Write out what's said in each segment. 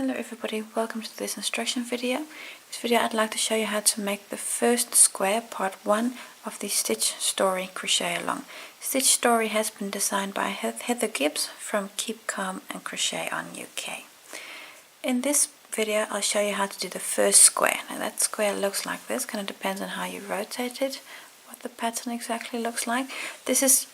Hello everybody, welcome to this instruction video. In this video I'd like to show you how to make the first square, part 1 of the Stitch Story crochet along. Stitch Story has been designed by Heather Gibbs from Keep Calm and Crochet on UK. In this video I'll show you how to do the first square. Now that square looks like this, kind of depends on how you rotate it, what the pattern exactly looks like. This is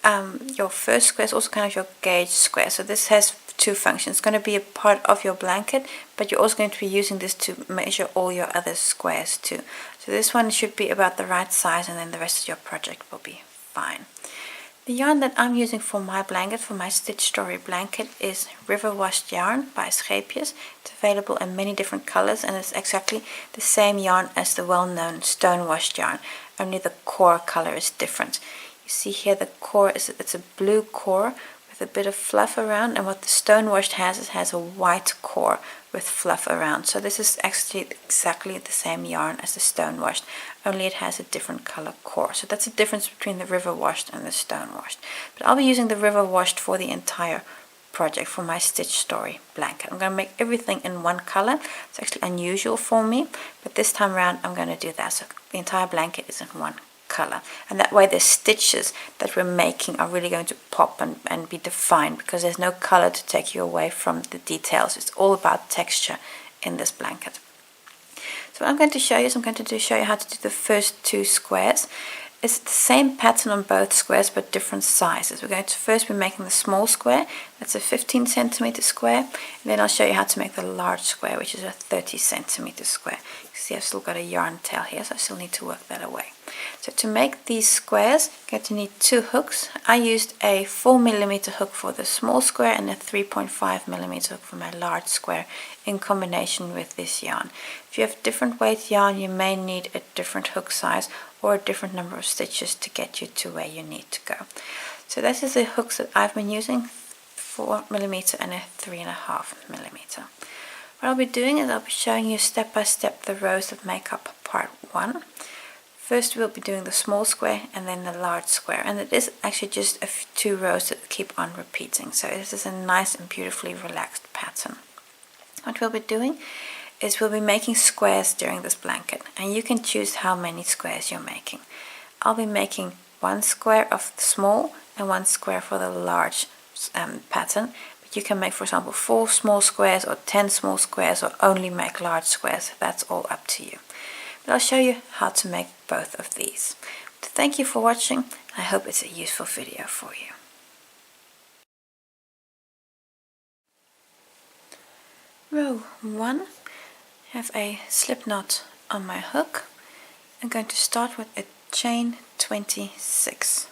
your first square, it's also kind of your gauge square, so this has two functions. It's going to be a part of your blanket, but you're also going to be using this to measure all your other squares too. So this one should be about the right size, and then the rest of your project will be fine. The yarn that I'm using for my blanket, for my Stitch Story blanket, is River Washed yarn by Scheepjes. It's available in many different colors, and it's exactly the same yarn as the well-known Stone Washed yarn, only the core color is different. You see here the core it's a blue core with a bit of fluff around, and what the Stone Washed has, it has a white core with fluff around. So this is actually exactly the same yarn as the Stone Washed, only it has a different color core. So that's the difference between the River Washed and the Stone Washed. But I'll be using the River Washed for the entire project, for my Stitch Story blanket. I'm going to make everything in one color. It's actually unusual for me, but this time around I'm going to do that. So the entire blanket is in one color, and that way the stitches that we're making are really going to pop and be defined, because there's no color to take you away from the details. It's all about texture in this blanket. So what I'm going to show you is show you how to do the first two squares. It's the same pattern on both squares but different sizes. We're going to first be making the small square, that's a 15 centimeter square, and then I'll show you how to make the large square, which is a 30 centimeter square. You see I've still got a yarn tail here, so I still need to work that away. So to make these squares, you're going to need two hooks. I used a 4mm hook for the small square and a 3.5mm hook for my large square, in combination with this yarn. If you have different weight yarn, you may need a different hook size or a different number of stitches to get you to where you need to go. So this is the hooks that I've been using, 4mm and a 3.5mm. What I'll be doing is I'll be showing you step by step the rows that make up part 1. First we'll be doing the small square and then the large square, and it is actually just two rows that keep on repeating, so this is a nice and beautifully relaxed pattern. What we'll be doing is we'll be making squares during this blanket, and you can choose how many squares you're making. I'll be making one square of the small and one square for the large pattern, but you can make, for example, 4 small squares or 10 small squares, or only make large squares. That's all up to you. But I'll show you how to make both of these. But thank you for watching. I hope it's a useful video for you. Row 1, have a slip knot on my hook. I'm going to start with a chain 26.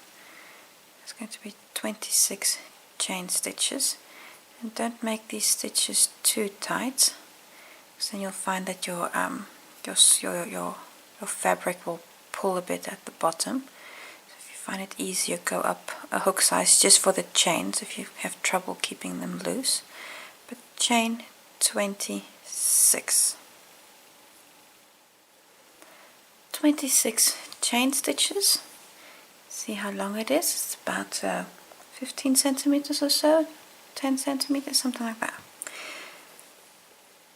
It's going to be 26 chain stitches, and don't make these stitches too tight, because then you'll find that your fabric will pull a bit at the bottom. So if you find it easier, go up a hook size just for the chains if you have trouble keeping them loose. But chain 26 chain stitches. See how long it is? It's about 15 centimeters or so, 10 centimeters, something like that.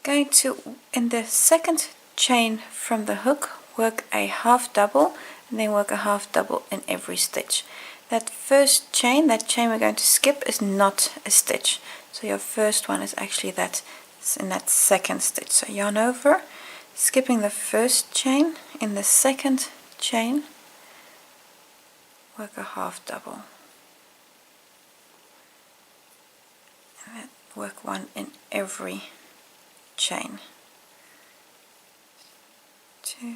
Going to, in the second chain from the hook, work a half double, and then work a half double in every stitch. That first chain, that chain we're going to skip, is not a stitch, so your first one is actually that in that second stitch. So yarn over, skipping the first chain, in the second chain work a half double, and then work one in every chain. 2,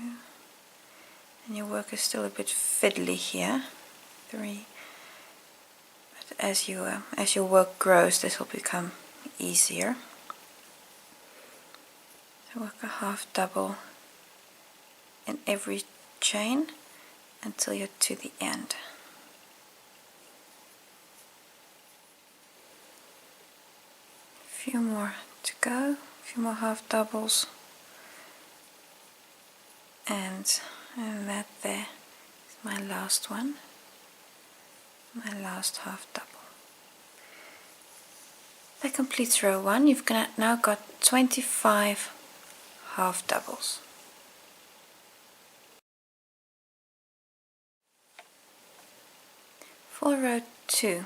and your work is still a bit fiddly here. 3, but as your work grows, this will become easier. So work a half double in every chain until you're to the end. A few more to go, a few more half doubles, and that there is my last one, my last half double. That completes row 1. You've now got 25 half doubles. For row 2, we're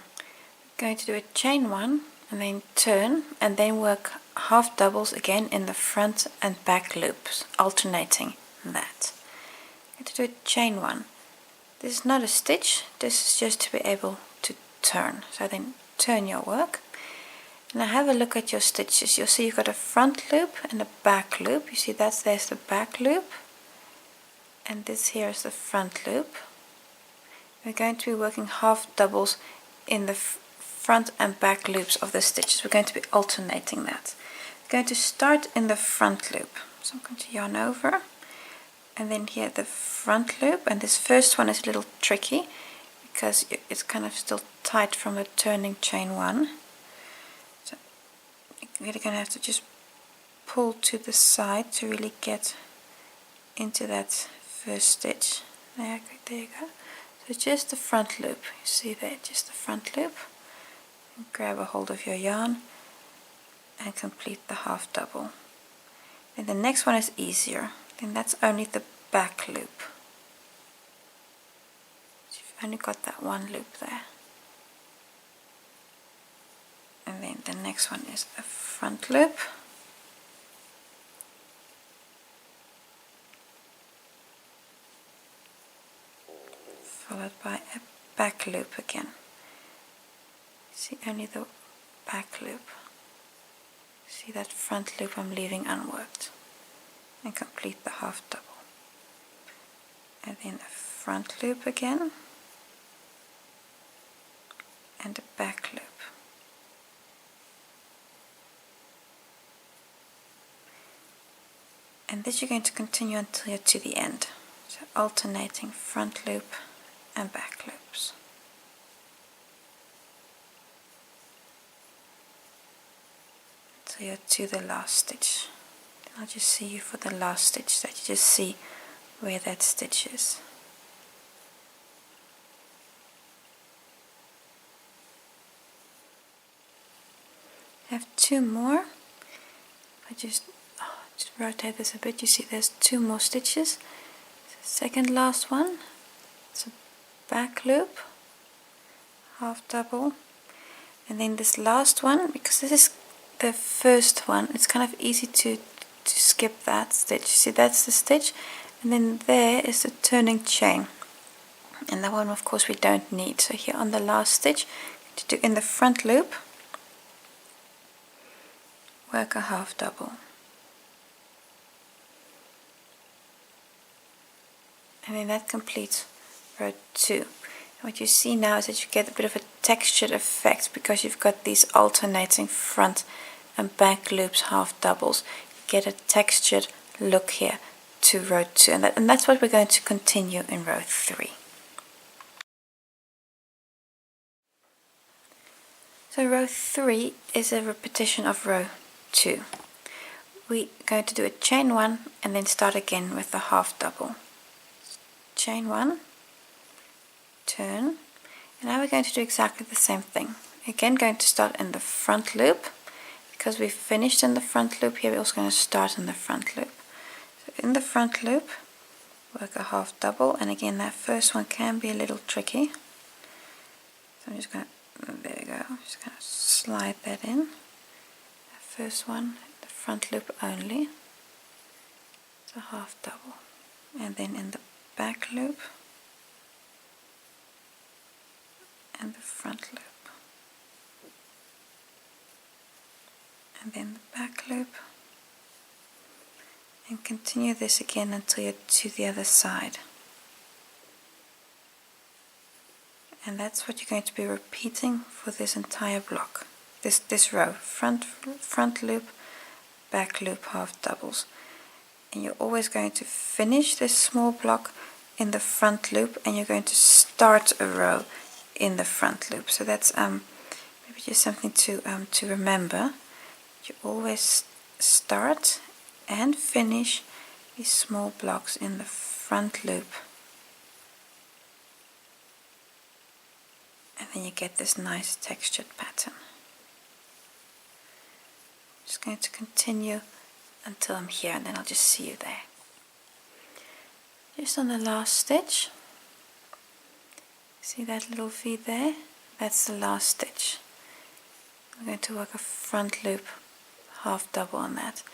going to do a chain 1 and then turn and then work half doubles again in the front and back loops, alternating that. I'm going to do a chain 1. This is not a stitch, this is just to be able to turn. So then turn your work. Now have a look at your stitches. You'll see you've got a front loop and a back loop. You see there's the back loop, and this here is the front loop. We're going to be working half doubles in the front and back loops of the stitches. We're going to be alternating that. We're going to start in the front loop. So I'm going to yarn over, and then here the front loop, and this first one is a little tricky because it's kind of still tight from the turning chain 1. So you're really going to have to just pull to the side to really get into that first stitch. There you go. So just the front loop, you see there, just the front loop. And grab a hold of your yarn and complete the half double. Then the next one is easier. Then that's only the back loop. So you've only got that one loop there. And then the next one is a front loop. Followed by a back loop again. See only the back loop. See that front loop I'm leaving unworked. And complete the half double. And then a front loop again. And a back loop. And this you're going to continue until you're to the end. So alternating front loop and back loops. Until you're to the last stitch. Then I'll just see you for the last stitch, so that you just see where that stitch is. I have 2 more. I just rotate this a bit. You see there's 2 more stitches. The second last one. It's a back loop, half double, and then this last one, because this is the first one, it's kind of easy to skip that stitch. See, that's the stitch, and then there is the turning chain, and that one of course we don't need. So here on the last stitch, to do in the front loop, work a half double, and then that completes row 2. And what you see now is that you get a bit of a textured effect because you've got these alternating front and back loops, half doubles. You get a textured look here to row 2, and that's what we're going to continue in row 3. So row 3 is a repetition of row 2. We're going to do a chain 1 and then start again with the half double. Chain 1, turn, and now we're going to do exactly the same thing. Again, going to start in the front loop. Because we've finished in the front loop here, we're also going to start in the front loop. So in the front loop, work a half double, and again that first one can be a little tricky. So I'm just going to, there we go, I'm just going to slide that in. That first one, the front loop only. It's a half double. And then in the back loop, and the front loop, and then the back loop, and continue this again until you're to the other side. And that's what you're going to be repeating for this entire block, this row. Front loop, back loop, half doubles, and you're always going to finish this small block in the front loop, and you're going to start a row in the front loop. So that's maybe just something to remember. You always start and finish these small blocks in the front loop, and then you get this nice textured pattern. going to continue until I'm here, and then I'll just see you there. Just on the last stitch, see that little V there? That's the last stitch. I'm going to work a front loop, half double on that. So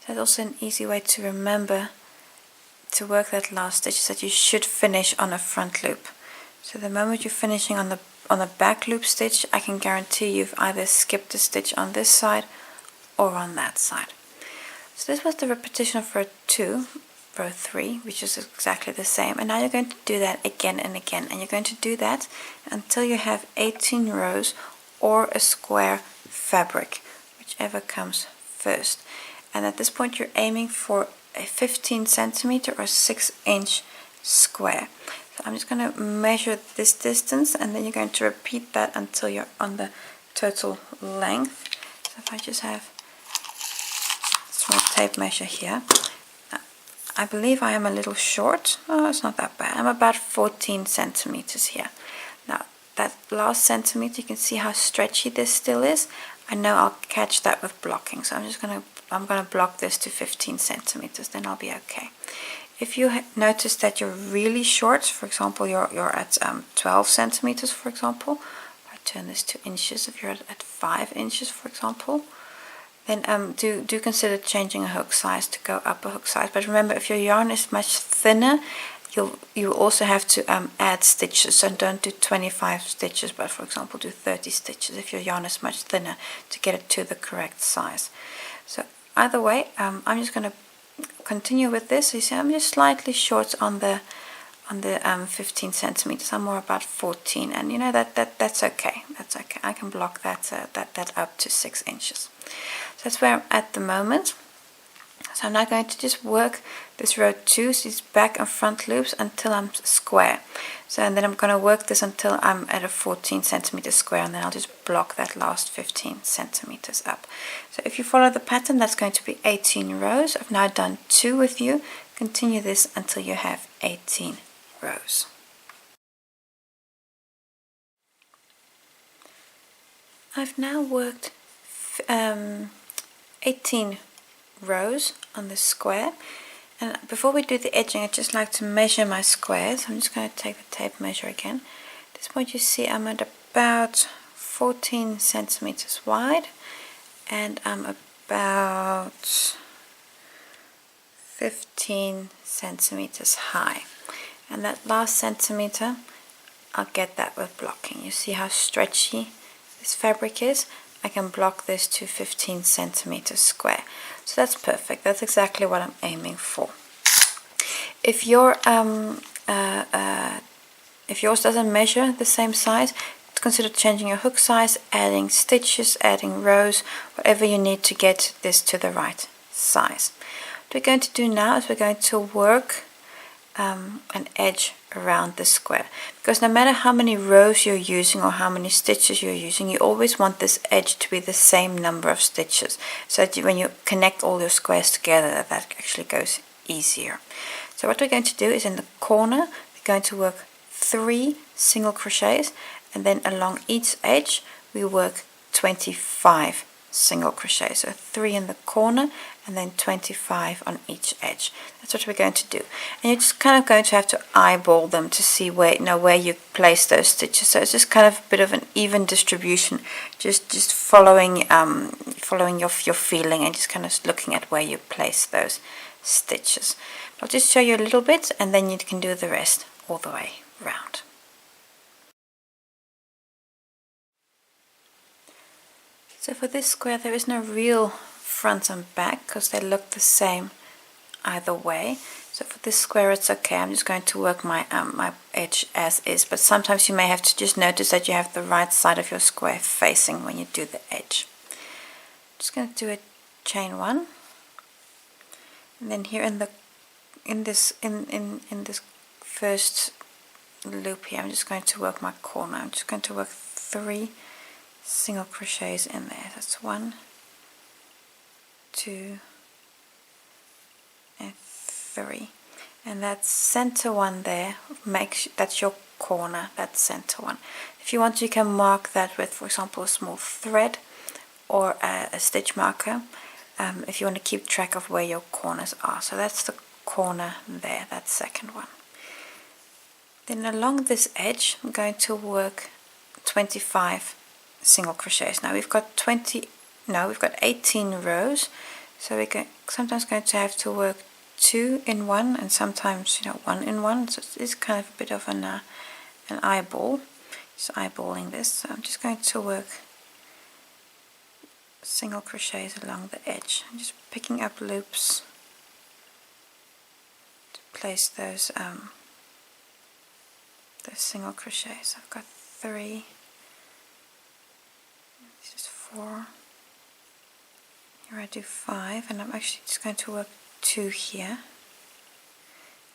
that's also an easy way to remember to work that last stitch, is that you should finish on a front loop. So the moment you're finishing on the back loop stitch, I can guarantee you've either skipped a stitch on this side or on that side. So this was the repetition of row 2, row 3, which is exactly the same, and now you're going to do that again and again, and you're going to do that until you have 18 rows or a square fabric, whichever comes first. And at this point you're aiming for a 15 centimeter or 6-inch square. So I'm just going to measure this distance, and then you're going to repeat that until you're on the total length. So if I just have a small tape measure here, I believe I am a little short. Oh, it's not that bad. I'm about 14 centimeters here. Now that last centimeter, you can see how stretchy this still is. I know I'll catch that with blocking, so I'm gonna block this to 15 centimeters, then I'll be okay. If you notice that you're really short, for example, you're at 12 centimeters, for example, I turn this to inches. If you're at 5 inches, for example, then do consider changing a hook size to go up a hook size. But remember, if your yarn is much thinner, you also have to add stitches. So don't do 25 stitches, but for example do 30 stitches if your yarn is much thinner, to get it to the correct size. So either way, I'm just going to continue with this. So you see I'm just slightly short on the 15 centimeters. I'm more about 14, and you know that's okay. That's okay. I can block that up to 6 inches. So that's where I'm at the moment. So I'm now going to just work this row 2, so these back and front loops, until I'm square. So and then I'm going to work this until I'm at a 14 centimeter square, and then I'll just block that last 15 centimeters up. So if you follow the pattern, that's going to be 18 rows. I've now done 2 with you. Continue this until you have 18 rows. I've now worked 18 rows on the square, and before we do the edging, I'd just like to measure my squares. I'm just going to take the tape measure again. At this point you see I'm at about 14 centimeters wide, and I'm about 15 centimeters high, and that last centimeter I'll get that with blocking. You see how stretchy this fabric is? I can block this to 15 centimeters square. So that's perfect. That's exactly what I'm aiming for. If your if yours doesn't measure the same size, consider changing your hook size, adding stitches, adding rows, whatever you need to get this to the right size. What we're going to do now is we're going to work an edge around the square, because no matter how many rows you're using or how many stitches you're using, you always want this edge to be the same number of stitches, so that when you connect all your squares together, that actually goes easier. So what we're going to do is, in the corner we're going to work 3 single crochets, and then along each edge we work 25 single crochets. So 3 in the corner and then 25 on each edge. That's what we're going to do, and you're just kind of going to have to eyeball them to see where you place those stitches. So it's just kind of a bit of an even distribution, just following your feeling, and just kind of looking at where you place those stitches. I'll just show you a little bit, and then you can do the rest all the way round. So for this square there is no real front and back, because they look the same either way. So for this square it's okay. I'm just going to work my my edge as is, but sometimes you may have to just notice that you have the right side of your square facing when you do the edge. I'm just going to do a chain 1, and then here in this first loop here, I'm just going to work my corner. I'm just going to work 3 single crochets in there. That's 1, 2 and 3, and that center one there, that's your corner, that center one. If you want, you can mark that with, for example, a small thread or a stitch marker. if you want to keep track of where your corners are. So that's the corner there, that second one. Then along this edge I'm going to work 25 single crochets. Now we've got 18 rows, so we're sometimes going to have to work 2 in 1 and sometimes 1 in 1, so it's kind of a bit of an eyeball, just eyeballing this. So I'm just going to work single crochets along the edge. I'm just picking up loops to place those single crochets. I've got 3, this is 4, here I do 5, and I'm actually just going to work 2 here,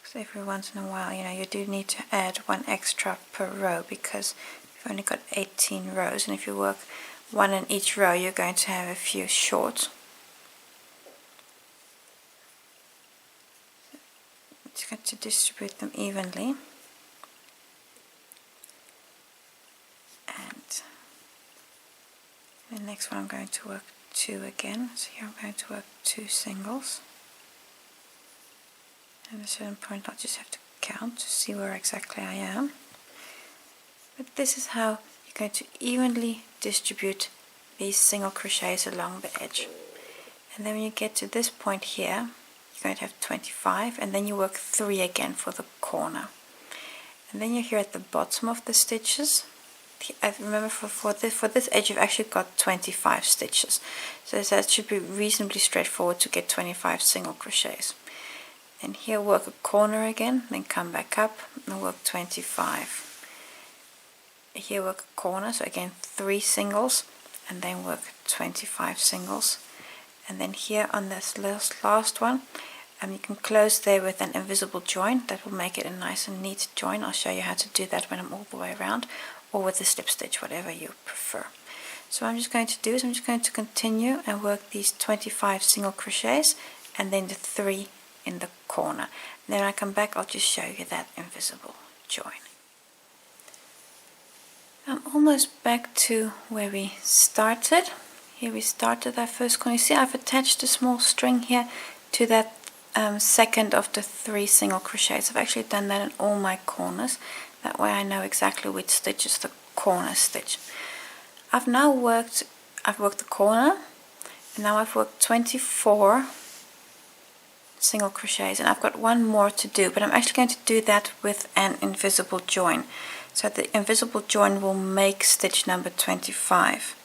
because every once in a while you do need to add 1 extra per row, because you've only got 18 rows, and if you work 1 in each row you're going to have a few short. I'm just going to distribute them evenly. The next one I'm going to work 2 again, so here I'm going to work 2 singles, and at a certain point I'll just have to count to see where exactly I am. But this is how you're going to evenly distribute these single crochets along the edge. And then when you get to this point here, you're going to have 25, and then you work 3 again for the corner. And then you're here at the bottom of the stitches. I remember for this edge you've actually got 25 stitches, so that should be reasonably straightforward to get 25 single crochets. And here work a corner again, then come back up and work 25. Here work a corner, so again 3 singles, and then work 25 singles. And then here on this last one, you can close there with an invisible join. That will make it a nice and neat join. I'll show you how to do that when I'm all the way around, or with a slip stitch, whatever you prefer. So what I'm just going to do is I'm just going to continue and work these 25 single crochets and then the 3 in the corner. And then when I come back I'll just show you that invisible join. I'm almost back to where we started. Here we started our first corner. You see I've attached a small string here to that second of the 3 single crochets. I've actually done that in all my corners. That way I know exactly which stitch is the corner stitch. I've worked the corner, and now I've worked 24 single crochets, and I've got 1 more to do, but I'm actually going to do that with an invisible join. So the invisible join will make stitch number 25.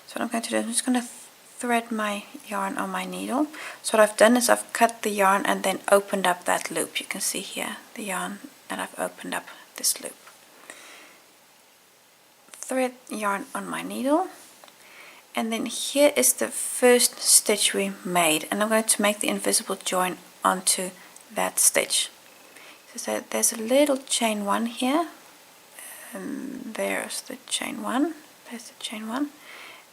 So what I'm going to do is I'm just going to thread my yarn on my needle. So what I've done is I've cut the yarn and then opened up that loop. You can see here the yarn that I've opened up this loop. Thread yarn on my needle, and then here is the first stitch we made, and I'm going to make the invisible join onto that stitch. So there's a little chain 1 here, and there's the chain 1, there's the chain 1,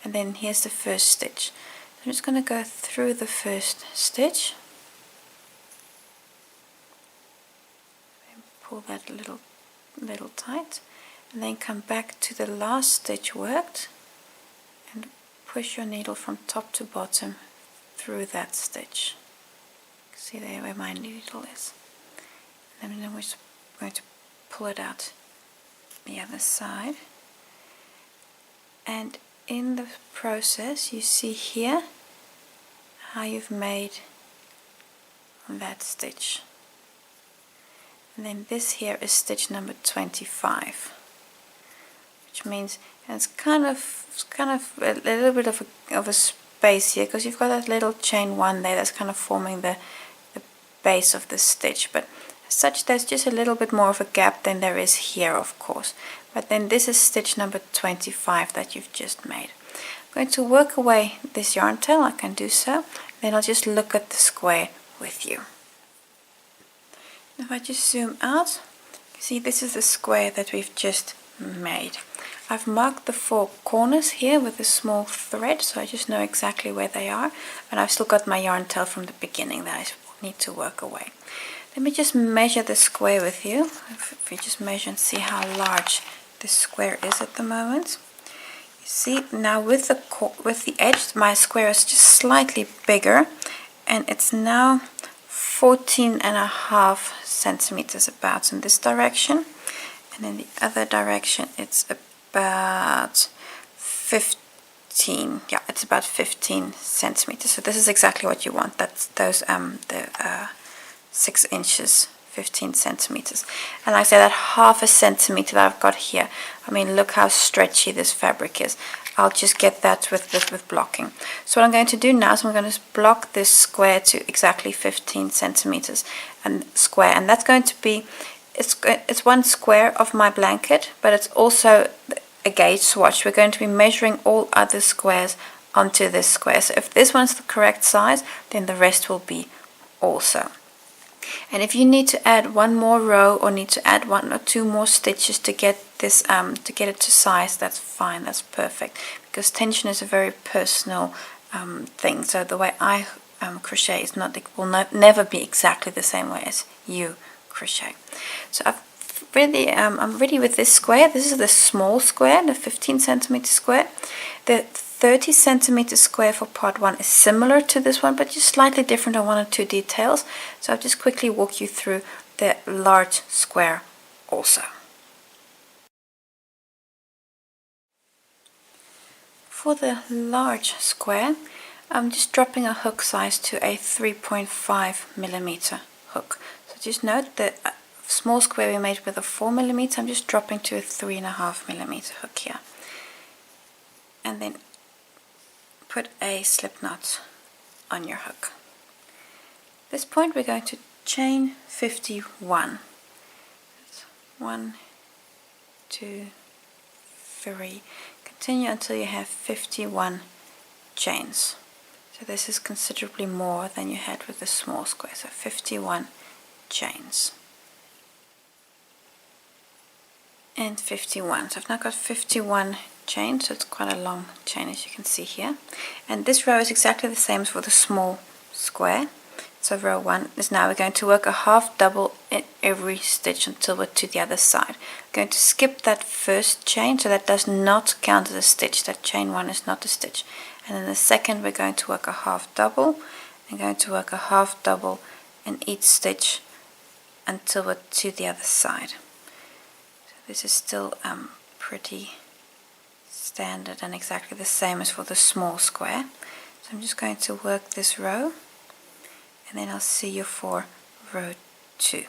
and then here's the first stitch. So I'm just going to go through the first stitch and pull that little tight, and then come back to the last stitch worked and push your needle from top to bottom through that stitch. See there where my needle is, and then we're going to pull it out the other side. And in the process you see here how you've made that stitch. And then this here is stitch number 25, which means it's kind of a little bit of a space here, because you've got that little chain 1 there that's kind of forming the base of the stitch, but as such there's just a little bit more of a gap than there is here, of course. But then this is stitch number 25 that you've just made. I'm going to work away this yarn tail. I can do so, then I'll just look at the square with you. If I just zoom out, you see this is the square that we've just made. I've marked the 4 corners here with a small thread, so I just know exactly where they are, and I've still got my yarn tail from the beginning that I need to work away. Let me just measure the square with you. If we just measure and see how large this square is at the moment. See, now with the edge, my square is just slightly bigger, and it's now 14.5 centimeters about in this direction, and in the other direction it's about 15. Yeah, it's about 15 centimeters. So this is exactly what you want. That's those the 6 inches. 15 centimeters, and like I say, that half a centimeter that I've got here, I mean, look how stretchy this fabric is. I'll just get that with blocking. So what I'm going to do now is I'm going to block this square to exactly 15 centimeters and square, and that's going to be, it's one square of my blanket, but it's also a gauge swatch. We're going to be measuring all other squares onto this square. So if this one's the correct size, then the rest will be also. And if you need to add one more row or need to add 1 or 2 more stitches to get this to get it to size, that's fine, that's perfect, because tension is a very personal thing. So the way I crochet is not, it will never be exactly the same way as you crochet. So I'm ready with this square. This is the small square, the 15 centimeter square. The 30 centimeter square for part 1 is similar to this one, but just slightly different on 1 or 2 details. So I'll just quickly walk you through the large square also. For the large square, I'm just dropping a hook size to a 3.5 millimeter hook. So just note that small square we made with a 4 millimeter, I'm just dropping to a 3.5 millimeter hook here. And then put a slip knot on your hook. At this point we're going to chain 51. That's 1, 2, 3. Continue until you have 51 chains. So this is considerably more than you had with the small square. So 51 chains. And 51. So I've now got 51 chain, so it's quite a long chain as you can see here, and this row is exactly the same as for the small square. So row 1 is now we're going to work a half double in every stitch until we're to the other side. We're going to skip that first chain, so that does not count as a stitch. That chain 1 is not a stitch. And in the second we're going to work a half double and going to work a half double in each stitch until we're to the other side. So this is still pretty standard and exactly the same as for the small square. So I'm just going to work this row, and then I'll see you for row 2.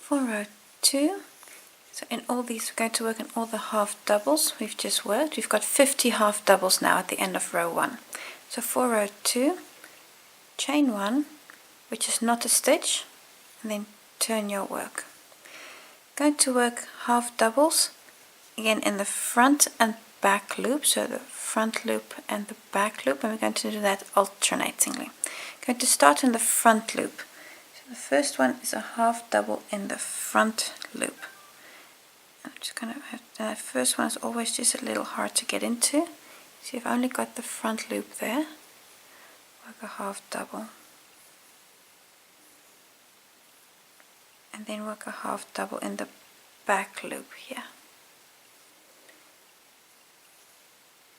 For row 2, so in all these we're going to work in all the half doubles we've just worked. We've got 50 half doubles now at the end of row 1. So for row 2, chain 1, which is not a stitch, and then turn your work. Going to work half doubles again in the front and back loop, so the front loop and the back loop, and we're going to do that alternatingly. Going to start in the front loop. So the first one is a half double in the front loop. I'm just going to have the first one is always just a little hard to get into. So you've only got the front loop there. Work a half double. And then work a half double in the back loop here.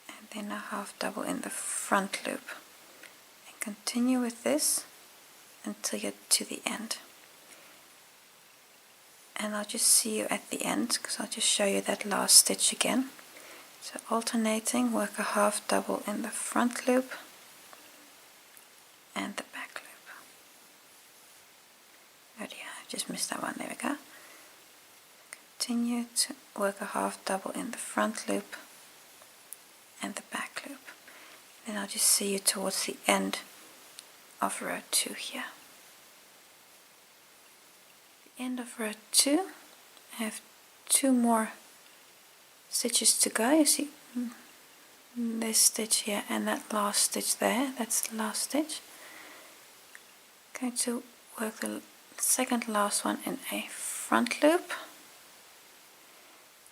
And then a half double in the front loop. And continue with this until you're to the end. And I'll just see you at the end, because I'll just show you that last stitch again. So alternating, work a half double in the front loop and the back loop. Oh dear, I just missed that one, there we go. Continue to work a half double in the front loop and the back loop. Then I'll just see you towards the end of row 2 here. The end of row 2, I have 2 more stitches to go. You see this stitch here and that last stitch there, that's the last stitch. Going to work the second last one in a front loop,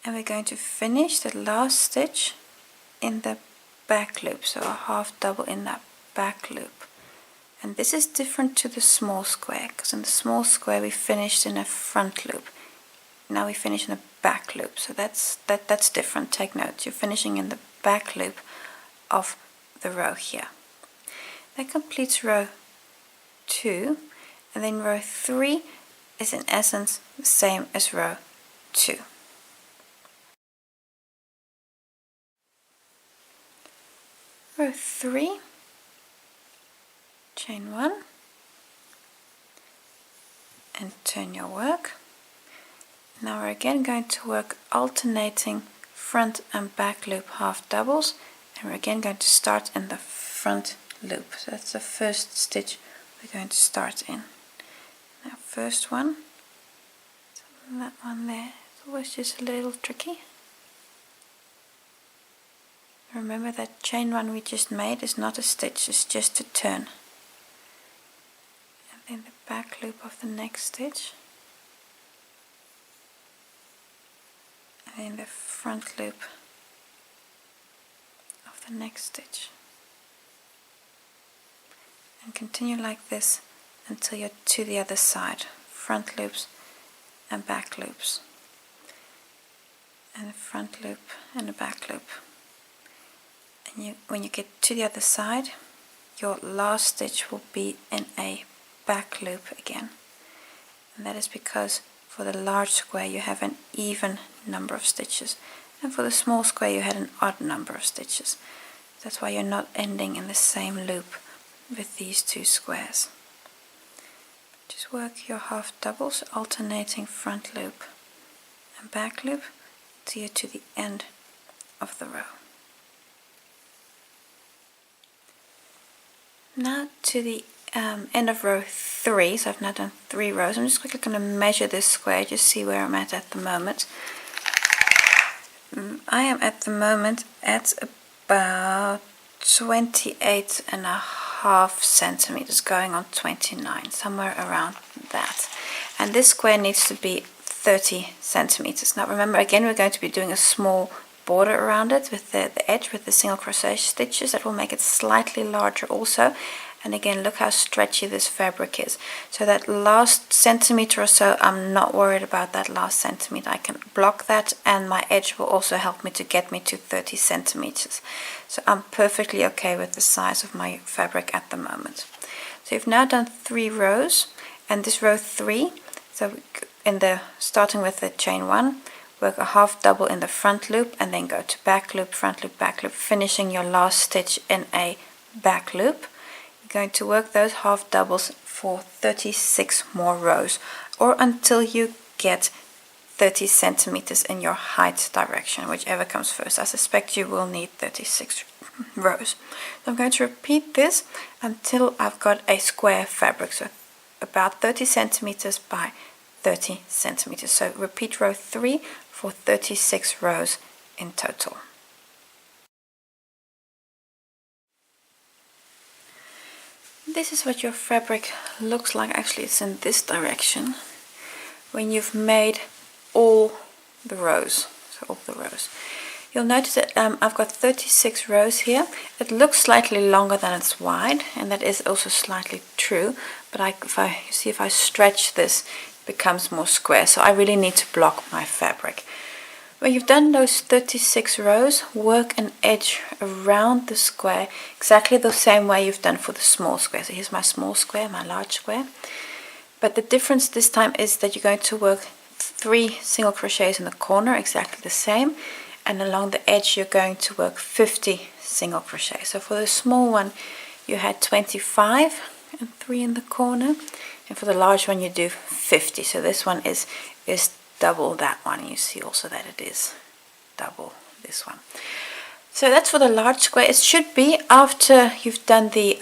and we're going to finish the last stitch in the back loop, so a half double in that back loop, And this is different to the small square, because in the small square we finished in a front loop. Now we finish in a back loop, so that's different. Take note, you're finishing in the back loop of the row here. That completes row 2, and then row 3 is in essence the same as row 2. Row 3, chain 1 and turn your work. Now we're again going to work alternating front and back loop half doubles, and we're again going to start in the front loop. So that's the first stitch we're going to start in. Now first one, that one there, it's always just a little tricky. Remember that chain 1 we just made is not a stitch, it's just a turn. And then the back loop of the next stitch. And then the front loop of the next stitch. And continue like this until you're to the other side. Front loops and back loops. And a front loop and a back loop. And when you get to the other side, your last stitch will be in a back loop again. And that is because for the large square you have an even number of stitches, and for the small square you had an odd number of stitches. That's why you're not ending in the same loop with these two squares. Just work your half doubles, alternating front loop and back loop till you're to the end of the row. Now to the end of row 3, so I've now done 3 rows. I'm just quickly going to measure this square, just see where I'm at the moment. I am at the moment at about 28.5 centimeters, going on 29, somewhere around that. And this square needs to be 30 centimeters. Now remember, again, we're going to be doing a small border around it with the edge with the single crochet stitches. That will make it slightly larger also. And again, look how stretchy this fabric is. So that last centimeter or so, I'm not worried about that last centimeter. I can block that, and my edge will also help me to get me to 30 centimeters. So I'm perfectly okay with the size of my fabric at the moment. So you've now done 3 rows, and this row 3, so starting with the chain 1, work a half double in the front loop and then go to back loop, front loop, back loop, finishing your last stitch in a back loop. You're going to work those half doubles for 36 more rows, or until you get 30 centimeters in your height direction, whichever comes first. I suspect you will need 36 rows. So I'm going to repeat this until I've got a square fabric, so about 30 centimeters by 30 centimeters. So repeat row 3 for 36 rows in total. This is what your fabric looks like. Actually, it's in this direction when you've made all the rows. So all the rows. You'll notice that I've got 36 rows here. It looks slightly longer than it's wide, and that is also slightly true. But if I stretch this, it becomes more square. So I really need to block my fabric. When you've done those 36 rows, work an edge around the square exactly the same way you've done for the small square. So here's my small square, my large square. But the difference this time is that you're going to work 3 single crochets in the corner, exactly the same. And along the edge you're going to work 50 single crochets. So for the small one you had 25 and 3 in the corner. And for the large one you do 50. So this one is double that one. You see also that it is double this one. So that's for the large square. It should be, after you've done the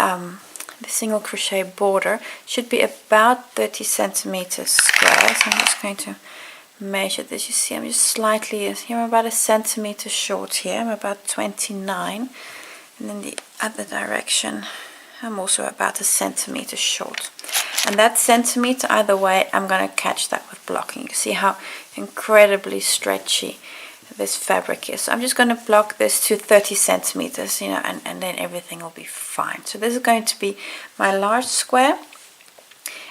single crochet border, should be about 30 centimeters square. So I'm just going to measure this. You see I'm just slightly here, I'm about a centimeter short here. I'm about 29, and in the other direction I'm also about a centimeter short. And that centimeter, either way, I'm going to catch that with blocking. You see how incredibly stretchy this fabric here. So I'm just going to block this to 30 centimeters, you know, and then everything will be fine. So this is going to be my large square,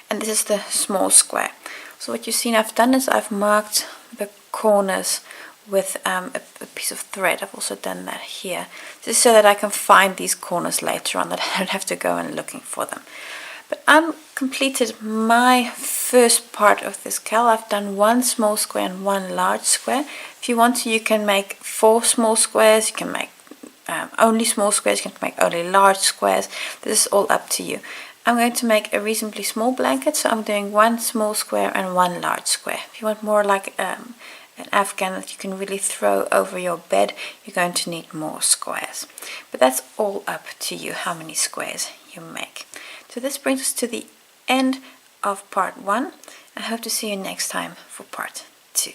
and this is the small square. So what you've seen I've done is I've marked the corners with a piece of thread. I've also done that here, just so that I can find these corners later on, that I don't have to go and looking for them. But I've completed my first part of this cowl. I've done one small square and one large square. If you want to, you can make 4 small squares, you can make only small squares, you can make only large squares. This is all up to you. I'm going to make a reasonably small blanket, so I'm doing 1 small square and 1 large square. If you want more like an afghan that you can really throw over your bed, you're going to need more squares. But that's all up to you, how many squares you make. So this brings us to the end of part 1. I hope to see you next time for part 2.